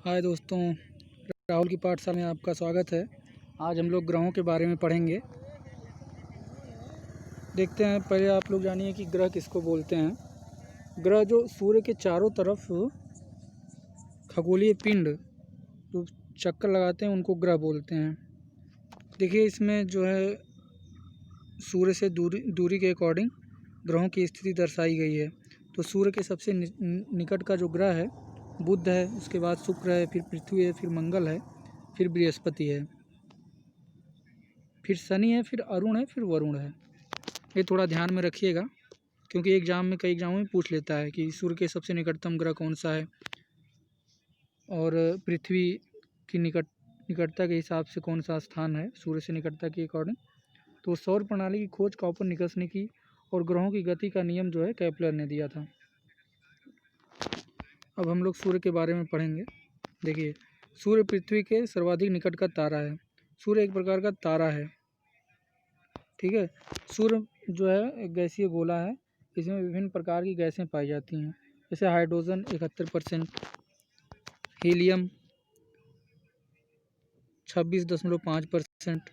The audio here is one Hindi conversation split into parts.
हाय दोस्तों, राहुल की पाठशाला में आपका स्वागत है। आज हम लोग ग्रहों के बारे में पढ़ेंगे। देखते हैं, पहले आप लोग जानिए कि ग्रह किसको बोलते हैं। ग्रह जो सूर्य के चारों तरफ खगोलीय पिंड जो चक्कर लगाते हैं उनको ग्रह बोलते हैं। देखिए, इसमें जो है सूर्य से दूरी के अकॉर्डिंग ग्रहों की स्थिति दर्शाई गई है। तो सूर्य के सबसे निकट का जो ग्रह है बुध है, उसके बाद शुक्र है, फिर पृथ्वी है, फिर मंगल है, फिर बृहस्पति है, फिर शनि है, फिर अरुण है, फिर वरुण है। ये थोड़ा ध्यान में रखिएगा, क्योंकि कई एग्जामों में पूछ लेता है कि सूर्य के सबसे निकटतम ग्रह कौन सा है और पृथ्वी की निकटता के हिसाब से कौन सा स्थान है सूर्य से निकटता के अकॉर्डिंग। तो सौर प्रणाली की खोज कॉपरनिकस ने की और ग्रहों की गति का नियम जो है केपलर ने दिया था। अब हम लोग सूर्य के बारे में पढ़ेंगे। देखिए, सूर्य पृथ्वी के सर्वाधिक निकट का तारा है। सूर्य एक प्रकार का तारा है, ठीक है। सूर्य जो है एक गैसीय गोला है। इसमें विभिन्न प्रकार की गैसें पाई जाती हैं, जैसे हाइड्रोजन 71%, हीलियम 26.5%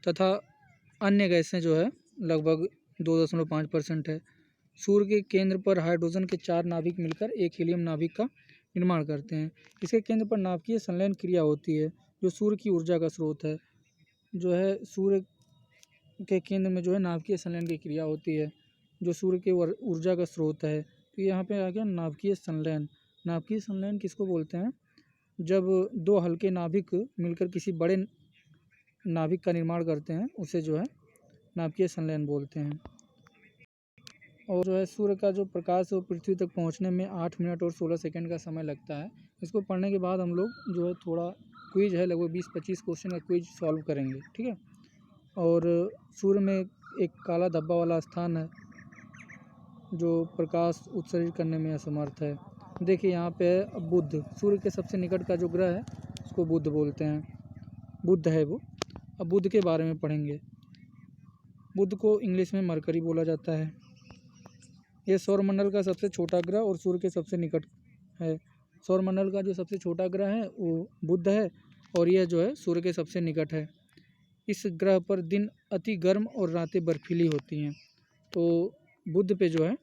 तथा अन्य गैसें जो है लगभग 2.5% है। सूर्य के केंद्र पर हाइड्रोजन के 4 नाभिक मिलकर एक हीलियम नाभिक का निर्माण करते हैं। इसके केंद्र पर नाभिकीय संलयन क्रिया होती है, जो सूर्य की ऊर्जा का स्रोत है। जो है सूर्य के केंद्र में जो है नाभिकीय संलयन की क्रिया होती है, जो सूर्य के ऊर्जा का स्रोत है। तो यहाँ पे आ गया नाभिकीय संलयन। नाभिकीय संलयन किसको बोलते हैं? जब दो हल्के नाभिक मिलकर किसी बड़े नाभिक का निर्माण करते हैं, उसे जो है नाभिकीय संलयन बोलते हैं। और जो है सूर्य का जो प्रकाश है वो पृथ्वी तक पहुंचने में 8 मिनट और 16 सेकंड का समय लगता है। इसको पढ़ने के बाद हम लोग जो है थोड़ा क्विज है, लगभग 20-25 क्वेश्चन का क्विज सॉल्व करेंगे, ठीक है। और सूर्य में एक काला धब्बा वाला स्थान है जो प्रकाश उत्सर्जित करने में असमर्थ है। देखिए यहाँ पे है बुध। सूर्य के सबसे निकट का जो ग्रह है उसको बुध बोलते हैं, बुध है वो। अब बुध के बारे में पढ़ेंगे। बुध को इंग्लिश में मरकरी बोला जाता है। यह सौरमंडल का सबसे छोटा ग्रह और सूर्य के सबसे निकट है। सौरमंडल का जो सबसे छोटा ग्रह है वो बुध है और यह जो है सूर्य के सबसे निकट है। इस ग्रह पर दिन अति गर्म और रातें बर्फीली होती हैं। तो बुध पे जो है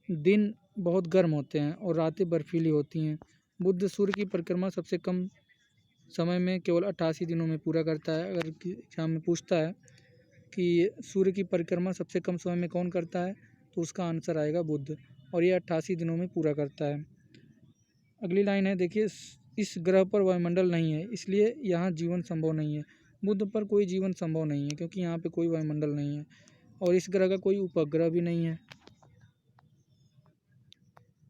दिन बहुत गर्म होते हैं और रातें बर्फीली होती हैं। बुध सूर्य की परिक्रमा सबसे कम समय में केवल 88 दिनों में पूरा करता है। अगर एग्जाम में पूछता है कि सूर्य की परिक्रमा सबसे कम समय में कौन करता है, तो उसका आंसर आएगा बुध, और ये 88 दिनों में पूरा करता है। अगली लाइन है, देखिए, इस ग्रह पर वायुमंडल नहीं है, इसलिए यहाँ जीवन संभव नहीं है। बुध पर कोई जीवन संभव नहीं है क्योंकि यहाँ पे कोई वायुमंडल नहीं है, और इस ग्रह का कोई उपग्रह भी नहीं है।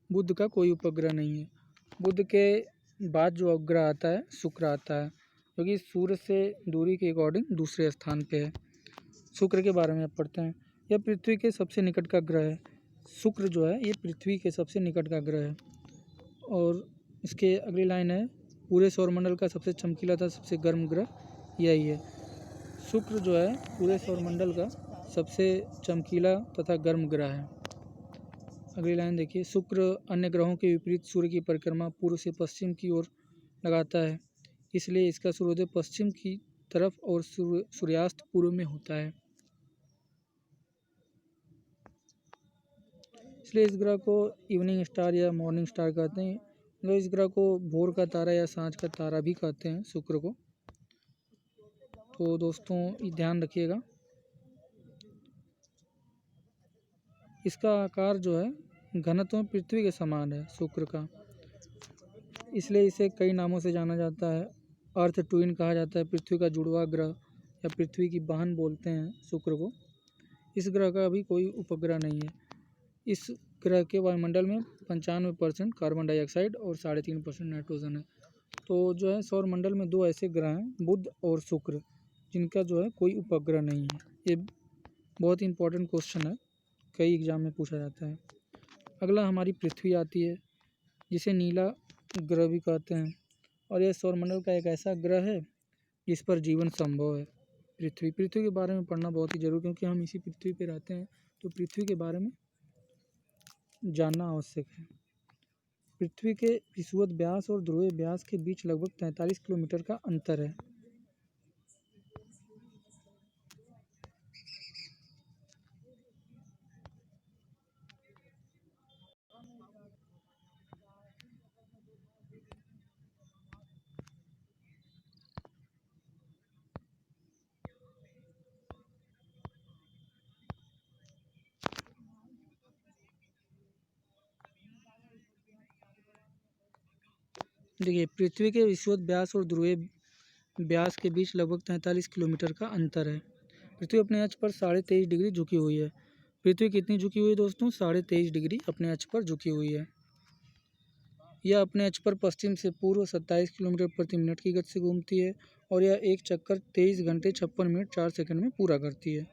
बुध का कोई उपग्रह नहीं है। बुध के बाद जो उपग्रह आता है शुक्र आता है, क्योंकि सूर्य से दूरी के अकॉर्डिंग दूसरे स्थान पे है। शुक्र के बारे में अब पढ़ते हैं। यह पृथ्वी के सबसे निकट का ग्रह है। शुक्र जो है ये पृथ्वी के सबसे निकट का ग्रह है। और इसके अगली लाइन है, पूरे सौरमंडल का सबसे चमकीला तथा सबसे गर्म ग्रह यही है। शुक्र जो है पूरे सौरमंडल का सबसे चमकीला तथा गर्म ग्रह है। अगली लाइन देखिए, शुक्र अन्य ग्रहों के विपरीत सूर्य की परिक्रमा पूर्व से पश्चिम की ओर लगाता है, इसलिए इसका सूर्योदय पश्चिम की तरफ और सूर्यास्त पूर्व में होता है। इसलिए इस ग्रह को इवनिंग स्टार या मॉर्निंग स्टार कहते हैं। मतलब इस ग्रह को भोर का तारा या सांझ का तारा भी कहते हैं शुक्र को। तो दोस्तों ध्यान रखिएगा, इसका आकार जो है घनत्व में पृथ्वी के समान है शुक्र का, इसलिए इसे कई नामों से जाना जाता है। अर्थ ट्विन कहा जाता है, पृथ्वी का जुड़वा ग्रह या पृथ्वी की बहन बोलते हैं शुक्र को। इस ग्रह का अभी कोई उपग्रह नहीं है। इस ग्रह के वायुमंडल में 95% कार्बन डाइऑक्साइड और 3.5% नाइट्रोजन है। तो जो है सौरमंडल में दो ऐसे ग्रह हैं, बुध और शुक्र, जिनका जो है कोई उपग्रह नहीं है। ये बहुत ही इंपॉर्टेंट क्वेश्चन है, कई एग्जाम में पूछा जाता है। अगला हमारी पृथ्वी आती है, जिसे नीला ग्रह भी कहते हैं, और यह सौरमंडल का एक ऐसा ग्रह है जिस पर जीवन संभव है। पृथ्वी के बारे में पढ़ना बहुत ही जरूरी, क्योंकि हम इसी पृथ्वी पे रहते हैं, तो पृथ्वी के बारे में जानना आवश्यक है। पृथ्वी के विषुवत व्यास और ध्रुवीय व्यास के बीच लगभग 43 किलोमीटर का अंतर है। देखिए, पृथ्वी के विषुवत व्यास और ध्रुवीय व्यास के बीच लगभग 43 किलोमीटर का अंतर है। पृथ्वी अपने अक्ष पर 23.5 डिग्री झुकी हुई है। पृथ्वी कितनी झुकी हुई है दोस्तों? 23.5 डिग्री अपने अक्ष पर झुकी हुई है। यह अपने अक्ष पर पश्चिम से पूर्व 27 किलोमीटर प्रति मिनट की गति से घूमती है और यह एक चक्कर 23 घंटे 56 मिनट 4 सेकंड में पूरा करती है।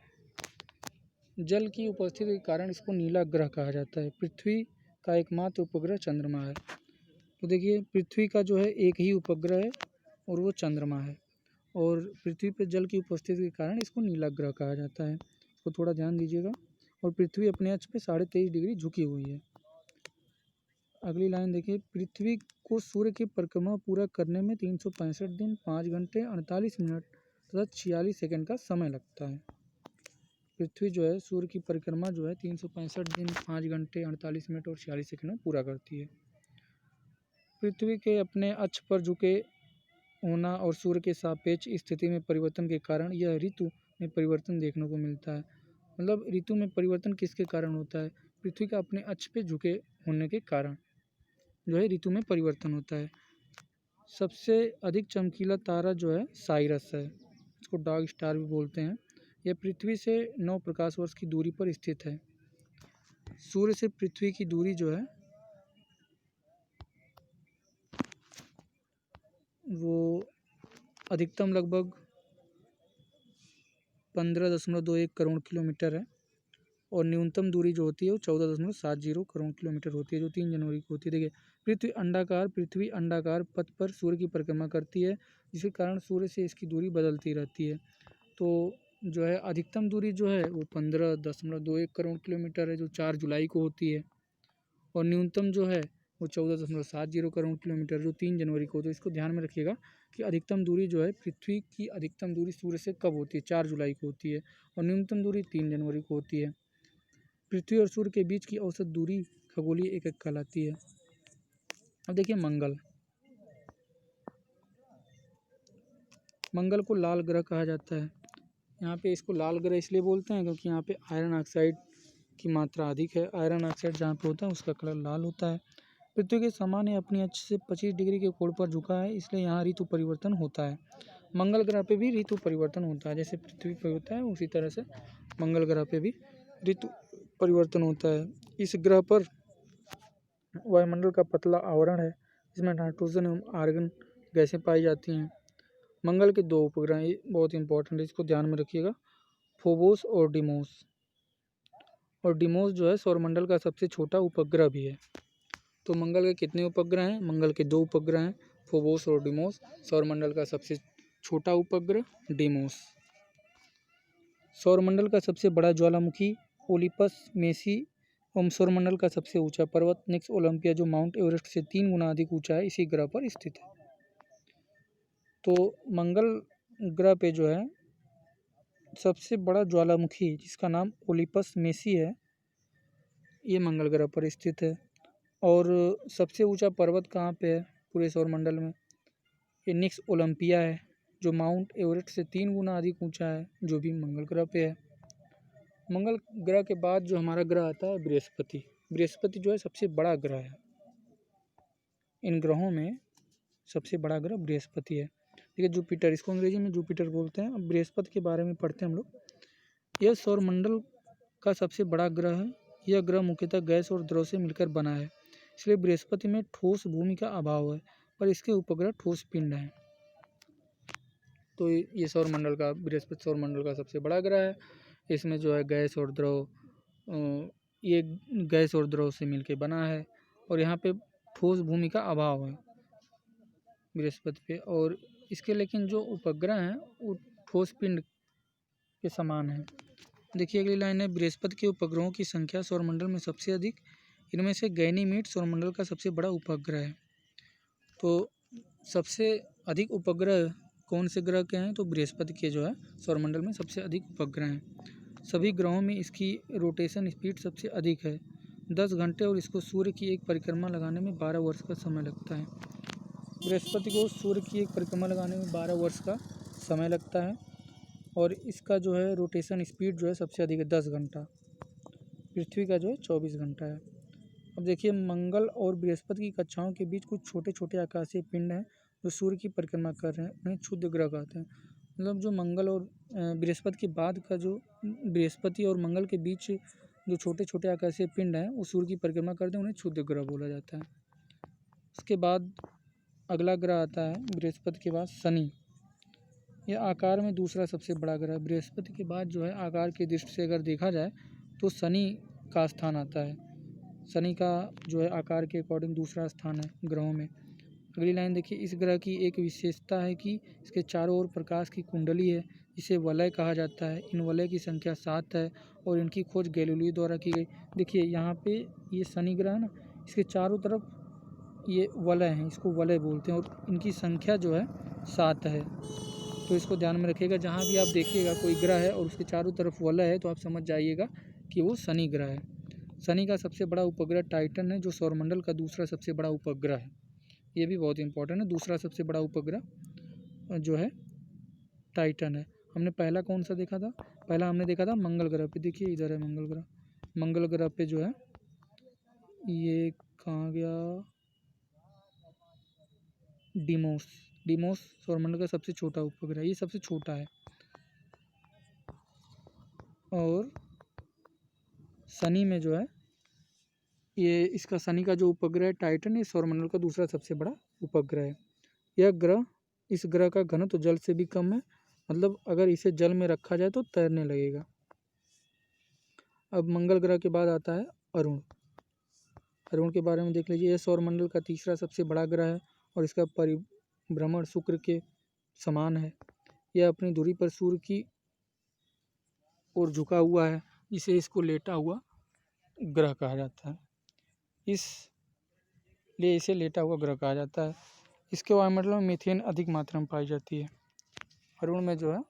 जल की उपस्थिति के कारण इसको नीला ग्रह कहा जाता है। पृथ्वी का एकमात्र उपग्रह चंद्रमा है। तो देखिए, पृथ्वी का जो है एक ही उपग्रह है और वो चंद्रमा है, और पृथ्वी पर जल की उपस्थिति के कारण इसको नीला ग्रह कहा जाता है। तो थोड़ा ध्यान दीजिएगा। और पृथ्वी अपने अक्ष पे 23.5 डिग्री झुकी हुई है। अगली लाइन देखिए, पृथ्वी को सूर्य की परिक्रमा पूरा करने में 365 दिन 5 घंटे 48 मिनट तथा 46 सेकंड का समय लगता है। पृथ्वी जो है सूर्य की परिक्रमा जो है 365 दिन 5 घंटे 48 मिनट और 46 सेकंड में पूरा करती है। पृथ्वी के अपने अक्ष पर झुके होना और सूर्य के सापेक्ष स्थिति में परिवर्तन के कारण यह ऋतु में परिवर्तन देखने को मिलता है। मतलब ऋतु में परिवर्तन किसके कारण होता है? पृथ्वी का अपने अक्ष पे झुके होने के कारण जो है ऋतु में परिवर्तन होता है। सबसे अधिक चमकीला तारा जो है साइरस है, इसको डॉग स्टार भी बोलते हैं। यह पृथ्वी से 9 प्रकाश वर्ष की दूरी पर स्थित है। सूर्य से पृथ्वी की दूरी जो है वो अधिकतम लगभग 15.21 करोड़ किलोमीटर है और न्यूनतम दूरी जो होती है वो 14.70 करोड़ किलोमीटर होती है, जो 3 जनवरी को होती है। देखिए, पृथ्वी अंडाकार पथ पर सूर्य की परिक्रमा करती है, जिसके कारण सूर्य से इसकी दूरी बदलती रहती है। तो जो है अधिकतम दूरी जो है वो 15.21 करोड़ किलोमीटर है, जो 4 जुलाई को होती है, और न्यूनतम जो है वो 14.70 करोड़ किलोमीटर जो 3 जनवरी को। तो इसको ध्यान में रखिएगा कि अधिकतम दूरी जो है पृथ्वी की अधिकतम दूरी सूर्य से कब होती है? 4 जुलाई को होती है, और न्यूनतम दूरी 3 जनवरी को होती है। पृथ्वी और सूर्य के बीच की औसत दूरी खगोलीय एकक कहलाती है। अब देखिए, मंगल को लाल ग्रह कहा जाता है। यहाँ पे इसको लाल ग्रह इसलिए बोलते हैं क्योंकि यहाँ पे आयरन ऑक्साइड की मात्रा अधिक है। आयरन ऑक्साइड जहाँ पे होता है उसका कलर लाल होता है। पृथ्वी के सामान्य अपनी अक्ष से 25 डिग्री के कोण पर झुका है, इसलिए यहाँ ऋतु परिवर्तन होता है। मंगल ग्रह पे भी ऋतु परिवर्तन होता है, जैसे पृथ्वी पर होता है उसी तरह से मंगल ग्रह पे भी ऋतु परिवर्तन होता है। इस ग्रह पर वायुमंडल का पतला आवरण है, जिसमें नाइट्रोजन एवं आर्गन गैसें पाई जाती हैं। मंगल के 2 उपग्रह हैं, ये बहुत इंपॉर्टेंट है, इसको ध्यान में रखिएगा, फोबोस और डिमोस। और डिमोस जो है सौरमंडल का सबसे छोटा उपग्रह भी है। तो मंगल के कितने उपग्रह हैं? मंगल के 2 उपग्रह हैं, फोबोस और डिमोस। सौरमंडल का सबसे छोटा उपग्रह डिमोस। सौरमंडल का सबसे बड़ा ज्वालामुखी ओलिपस मेसी एवं सौरमंडल का सबसे ऊंचा पर्वत निक्स ओलंपिया, जो माउंट एवरेस्ट से 3 गुना अधिक ऊंचा है, इसी ग्रह पर स्थित है। तो मंगल ग्रह पे जो है सबसे बड़ा ज्वालामुखी, जिसका नाम ओलिपस मेसी है, ये मंगल ग्रह पर स्थित है। और सबसे ऊंचा पर्वत कहाँ पे है पूरे सौरमंडल में? ये निक्स ओलंपिया है, जो माउंट एवरेस्ट से 3 गुना अधिक ऊंचा है, जो भी मंगल ग्रह पे है। मंगल ग्रह के बाद जो हमारा ग्रह आता है बृहस्पति। बृहस्पति जो है सबसे बड़ा ग्रह है। इन ग्रहों में सबसे बड़ा ग्रह बृहस्पति है। ठीक है, जुपिटर, इसको अंग्रेजी में जुपिटर बोलते हैं। अब बृहस्पति के बारे में पढ़ते हैं हम लोग। यह सौरमंडल का सबसे बड़ा ग्रह है। यह ग्रह मुख्यतः गैस और द्रव से मिलकर बना है, इसलिए बृहस्पति में ठोस भूमि का अभाव है, पर इसके उपग्रह ठोस पिंड हैं। तो ये बृहस्पति सौरमंडल का सबसे बड़ा ग्रह है। इसमें जो है गैस और द्रव, ये गैस और द्रव से मिलकर बना है, और यहाँ पे ठोस भूमि का अभाव है बृहस्पति पे। और इसके लेकिन जो उपग्रह हैं वो ठोस पिंड के समान है। देखिए, अगली लाइन है, बृहस्पति के उपग्रहों की संख्या सौरमंडल में सबसे अधिक इनमें से गैनीमीड सौरमंडल का सबसे बड़ा उपग्रह है। तो सबसे अधिक उपग्रह कौन से ग्रह के हैं? तो बृहस्पति के जो है सौरमंडल में सबसे अधिक उपग्रह हैं। सभी ग्रहों में इसकी रोटेशन स्पीड सबसे अधिक है 10 घंटे, और इसको सूर्य की एक परिक्रमा लगाने में 12 वर्ष का समय लगता है। बृहस्पति को सूर्य की एक परिक्रमा लगाने में 12 वर्ष का समय लगता है, और इसका जो है रोटेशन स्पीड जो है सबसे अधिक है 10 घंटा। पृथ्वी का जो है 24 घंटा है। अब देखिए, मंगल और बृहस्पति की कक्षाओं के बीच कुछ छोटे छोटे आकाशीय पिंड हैं जो सूर्य की परिक्रमा कर रहे हैं, उन्हें क्षुद्र ग्रह कहते हैं। मतलब जो मंगल और बृहस्पति के बाद का जो बृहस्पति और मंगल के बीच जो छोटे छोटे आकाशीय पिंड हैं वो सूर्य की परिक्रमा करते हैं, उन्हें क्षुद्र ग्रह बोला जाता है। उसके बाद अगला ग्रह आता है बृहस्पति के बाद शनि। यह आकार में दूसरा सबसे बड़ा ग्रह है। बृहस्पति के बाद जो है आकार की दृष्टि से अगर देखा जाए तो शनि का स्थान आता है। शनि का जो है आकार के अकॉर्डिंग दूसरा स्थान है ग्रहों में। अगली लाइन देखिए, इस ग्रह की एक विशेषता है कि इसके चारों ओर प्रकाश की कुंडली है, इसे वलय कहा जाता है। इन वलय की संख्या 7 है और इनकी खोज गैलीलियो द्वारा की गई। देखिए यहाँ पे ये शनि ग्रह है ना, इसके चारों तरफ ये वलय हैं, इसको वलय बोलते हैं, और इनकी संख्या जो है 7 है। तो इसको ध्यान में रखिएगा, जहाँ भी आप देखिएगा कोई ग्रह है और उसके चारों तरफ वलय है तो आप समझ जाइएगा कि वो शनि ग्रह है। शनि का सबसे बड़ा उपग्रह टाइटन है जो सौरमंडल का दूसरा सबसे बड़ा उपग्रह है। ये भी बहुत इंपॉर्टेंट है। दूसरा सबसे बड़ा उपग्रह जो है टाइटन है। हमने पहला कौन सा देखा था? पहला हमने देखा था मंगल ग्रह पे। देखिए इधर है मंगल ग्रह। मंगल ग्रह पे जो है ये कहाँ गया, डिमोस। डिमोस सौरमंडल का सबसे छोटा उपग्रह, ये सबसे छोटा है। और शनि में जो है ये इसका शनि का जो उपग्रह है टाइटन, ये सौरमंडल का दूसरा सबसे बड़ा उपग्रह है। यह ग्रह, इस ग्रह का घनत्व जल से भी कम है, मतलब अगर इसे जल में रखा जाए तो तैरने लगेगा। अब मंगल ग्रह के बाद आता है अरुण। अरुण के बारे में देख लीजिए। यह सौरमंडल का तीसरा सबसे बड़ा ग्रह है और इसका परिभ्रमण शुक्र के समान है। यह अपनी धुरी पर सूर्य की ओर झुका हुआ है, इसे इसको लेटा हुआ ग्रह कहा जाता है। इसलिए इसे लेटा हुआ ग्रह कहा जाता है। इसके वायुमंडल में मीथेन अधिक मात्रा में पाई जाती है। अरुण में जो है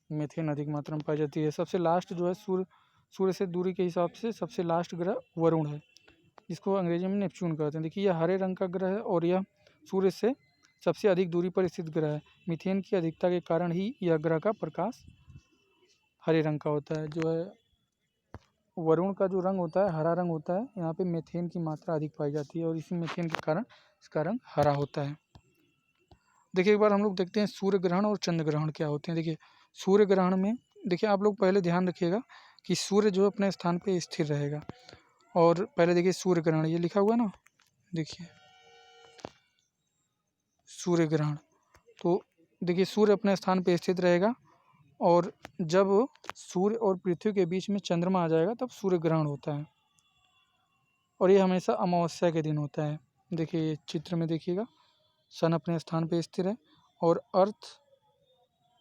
मीथेन अधिक मात्रा में पाई जाती है। सबसे लास्ट जो है सूर्य से दूरी के हिसाब से सबसे लास्ट ग्रह वरुण है, जिसको अंग्रेजी में नेपच्यून कहते हैं। देखिए यह हरे रंग का ग्रह है और यह सूर्य से सबसे अधिक दूरी पर स्थित ग्रह है। मीथेन की अधिकता के कारण ही यह ग्रह का प्रकाश हरे रंग का होता है। जो है वरुण का जो रंग होता है हरा रंग होता है। यहाँ पे मीथेन की मात्रा अधिक पाई जाती है और इसी मीथेन के कारण इसका रंग हरा होता है। देखिए एक बार हम लोग देखते हैं सूर्य ग्रहण और चंद्र ग्रहण क्या होते हैं। देखिए सूर्य ग्रहण में देखिए आप लोग पहले ध्यान रखिएगा कि सूर्य जो अपने स्थान पे स्थिर रहेगा। और पहले देखिए सूर्य ग्रहण ये लिखा हुआ ना, देखिए सूर्य ग्रहण, तो देखिए सूर्य अपने स्थान पे स्थित रहेगा और जब सूर्य और पृथ्वी के बीच में चंद्रमा आ जाएगा तब सूर्य ग्रहण होता है, और ये हमेशा अमावस्या के दिन होता है। देखिए चित्र में देखिएगा, सन अपने स्थान पे स्थिर है और अर्थ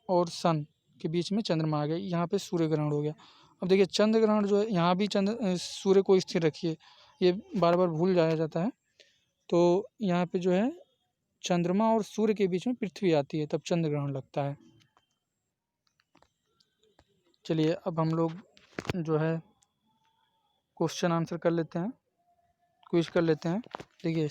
और सन के बीच में चंद्रमा आ गया, यहाँ पे सूर्य ग्रहण हो गया। अब देखिए चंद्र ग्रहण जो है, यहाँ भी सूर्य को स्थिर रखिए, ये बार बार भूल जाया जाता है। तो यहाँ पे जो है चंद्रमा और सूर्य के बीच में पृथ्वी आती है तब चंद्र ग्रहण लगता है। चलिए अब हम लोग जो है क्वेश्चन आंसर कर लेते हैं, क्विज कर लेते हैं। देखिए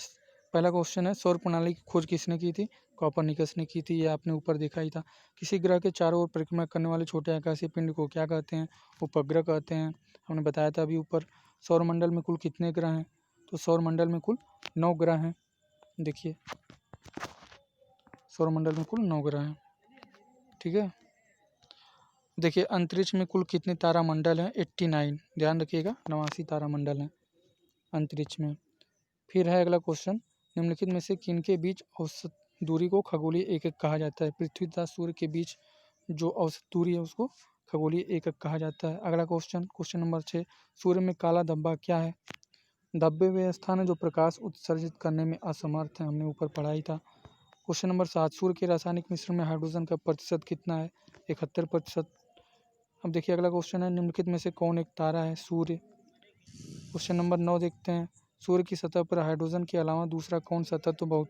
पहला क्वेश्चन है, सौर प्रणाली की खोज किसने की थी? कोपरनिकस ने की थी। ये आपने ऊपर देखा ही था। किसी ग्रह के चारों ओर परिक्रमा करने वाले छोटे आकाशीय पिंड को क्या कहते हैं? उपग्रह कहते हैं। हमने बताया था अभी ऊपर। सौरमंडल में कुल कितने ग्रह हैं? तो सौरमंडल में कुल 9 ग्रह हैं। देखिए सौरमंडल में कुल 9 ग्रह हैं, ठीक है। देखिए अंतरिक्ष में कुल कितने तारामंडल हैं? 89, ध्यान रखिएगा 89 तारामंडल हैं अंतरिक्ष में। फिर है अगला क्वेश्चन, निम्नलिखित में से किनके बीच औसत दूरी को खगोलीय एकक कहा जाता है? पृथ्वी तथा सूर्य के बीच जो औसत दूरी है उसको खगोलीय एकक कहा जाता है। अगला क्वेश्चन नंबर 6, सूर्य में काला धब्बा क्या है? धब्बे वे स्थान है जो प्रकाश उत्सर्जित करने में असमर्थ है, हमने ऊपर पढ़ा ही था। क्वेश्चन नंबर 7, सूर्य के रासायनिक मिश्रण में हाइड्रोजन का प्रतिशत कितना है? 71%। अब देखिए अगला क्वेश्चन है, निम्नलिखित में से कौन एक तारा है? सूर्य। क्वेश्चन नंबर 9 देखते हैं, सूर्य की सतह पर हाइड्रोजन के अलावा दूसरा कौन सा तत्व बहुत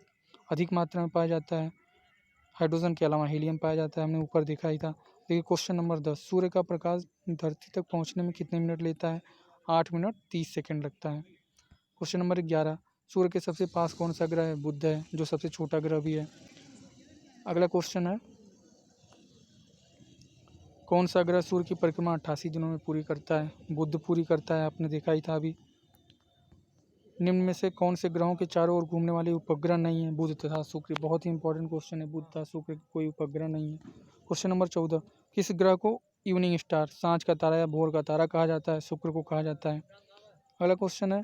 अधिक मात्रा में पाया जाता है? हाइड्रोजन के अलावा हीलियम पाया जाता है, हमने ऊपर देखा ही था। देखिए क्वेश्चन नंबर 10, सूर्य का प्रकाश धरती तक पहुंचने में कितने मिनट लेता है? 8 मिनट 30 सेकंड लगता है। क्वेश्चन नंबर 11, सूर्य के सबसे पास कौन सा ग्रह है? बुध है, जो सबसे छोटा ग्रह भी है। अगला क्वेश्चन है, कौन सा ग्रह सूर्य की परिक्रमा 88 दिनों में पूरी करता है? बुध पूरी करता है, आपने देखा ही था अभी। निम्न में से कौन से ग्रहों के चारों ओर घूमने वाले उपग्रह नहीं है? बुध तथा शुक्र। बहुत ही इंपॉर्टेंट क्वेश्चन है, बुध तथा शुक्र कोई उपग्रह नहीं है। क्वेश्चन नंबर 14, किस ग्रह को इवनिंग स्टार, सांझ का तारा या भोर का तारा कहा जाता है? शुक्र को कहा जाता है। अगला क्वेश्चन है,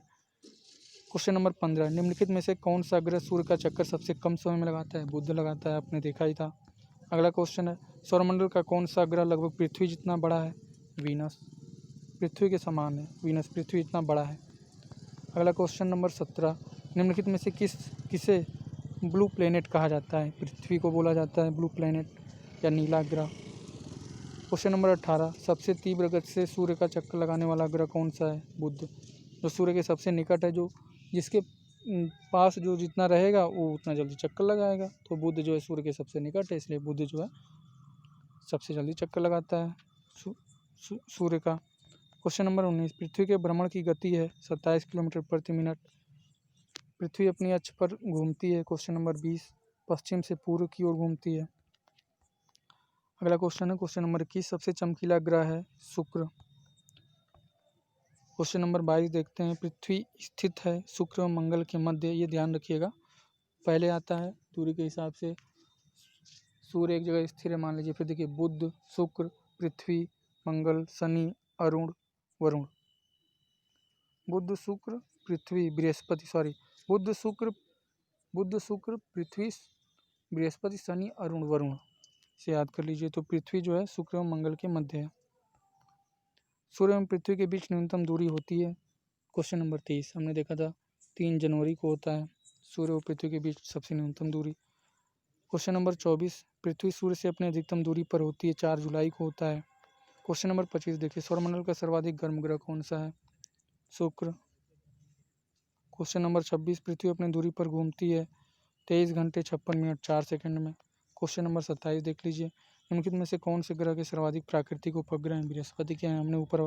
क्वेश्चन नंबर 15, निम्नलिखित में से कौन सा ग्रह सूर्य का चक्कर सबसे कम समय में लगाता है? बुध लगाता है, आपने देखा ही था। अगला क्वेश्चन है, सौरमंडल का कौन सा ग्रह लगभग पृथ्वी जितना बड़ा है? वीनस, पृथ्वी के समान है वीनस, पृथ्वी इतना बड़ा है। अगला क्वेश्चन नंबर 17, निम्नलिखित में से किसे ब्लू प्लेनेट कहा जाता है? पृथ्वी को बोला जाता है ब्लू प्लेनेट या नीला ग्रह। क्वेश्चन नंबर 18, सबसे तीव्र गति से सूर्य का चक्कर लगाने वाला ग्रह कौन सा है? बुध, जो सूर्य के सबसे निकट है, जो जिसके पास जो जितना रहेगा वो उतना जल्दी चक्कर लगाएगा। तो बुध जो है सूर्य के सबसे निकट है, इसलिए बुध जो है सबसे जल्दी चक्कर लगाता है सूर्य का। क्वेश्चन नंबर 19, पृथ्वी के भ्रमण की गति है 27 किलोमीटर प्रति मिनट। पृथ्वी अपनी अक्ष पर घूमती है। क्वेश्चन नंबर 20, पश्चिम से पूर्व की ओर घूमती है। अगला क्वेश्चन है, क्वेश्चन नंबर 21, सबसे चमकीला ग्रह है शुक्र। क्वेश्चन नंबर 22 देखते हैं, पृथ्वी स्थित है शुक्र और मंगल के मध्य, ये ध्यान रखिएगा। पहले आता है दूरी के हिसाब से सूर्य एक जगह स्थिर है मान लीजिए, फिर देखिए बुध, शुक्र, पृथ्वी, मंगल, शनि, अरुण, वरुण। बुध शुक्र पृथ्वी बृहस्पति, सॉरी बुध शुक्र पृथ्वी बृहस्पति शनि अरुण वरुण से याद कर लीजिए। तो पृथ्वी जो है शुक्र और मंगल के मध्य है। सूर्य एवं पृथ्वी के बीच न्यूनतम दूरी होती है। क्वेश्चन नंबर 23, हमने देखा था 3 जनवरी को होता है सूर्य और पृथ्वी के बीच सबसे न्यूनतम दूरी। क्वेश्चन नंबर 24, पृथ्वी सूर्य से अपने अधिकतम दूरी पर होती है 4 जुलाई को होता है। क्वेश्चन नंबर 25 देखिए, सौरमंडल का सर्वाधिक गर्म ग्रह कौन सा है? शुक्र। क्वेश्चन नंबर 26, पृथ्वी अपनी दूरी पर घूमती है 23 घंटे 56 मिनट 4 सेकंड में। क्वेश्चन नंबर 27 देख लीजिए, निम्नलिखित में से कौन से ग्रह के सर्वाधिक प्राकृतिक उपग्रह हैं? बृहस्पति के हैं, हमने ऊपर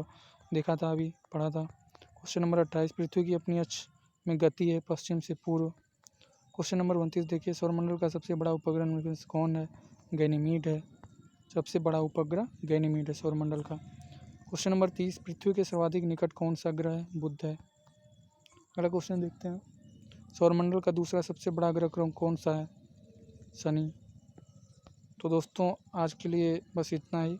देखा था, अभी पढ़ा था। क्वेश्चन नंबर 28, पृथ्वी की अपनी अक्ष में गति है पश्चिम से पूर्व। क्वेश्चन नंबर 29 देखिए, सौरमंडल का सबसे बड़ा उपग्रह निम्नलिखित से कौन है? गैनीमीड है, सबसे बड़ा उपग्रह गैनीमीड है सौरमंडल का। क्वेश्चन नंबर 30, पृथ्वी के सर्वाधिक निकट कौन सा ग्रह है? बुध है। अगला क्वेश्चन देखते हैं, सौरमंडल का दूसरा सबसे बड़ा ग्रह कौन सा है? शनि। तो दोस्तों आज के लिए बस इतना ही।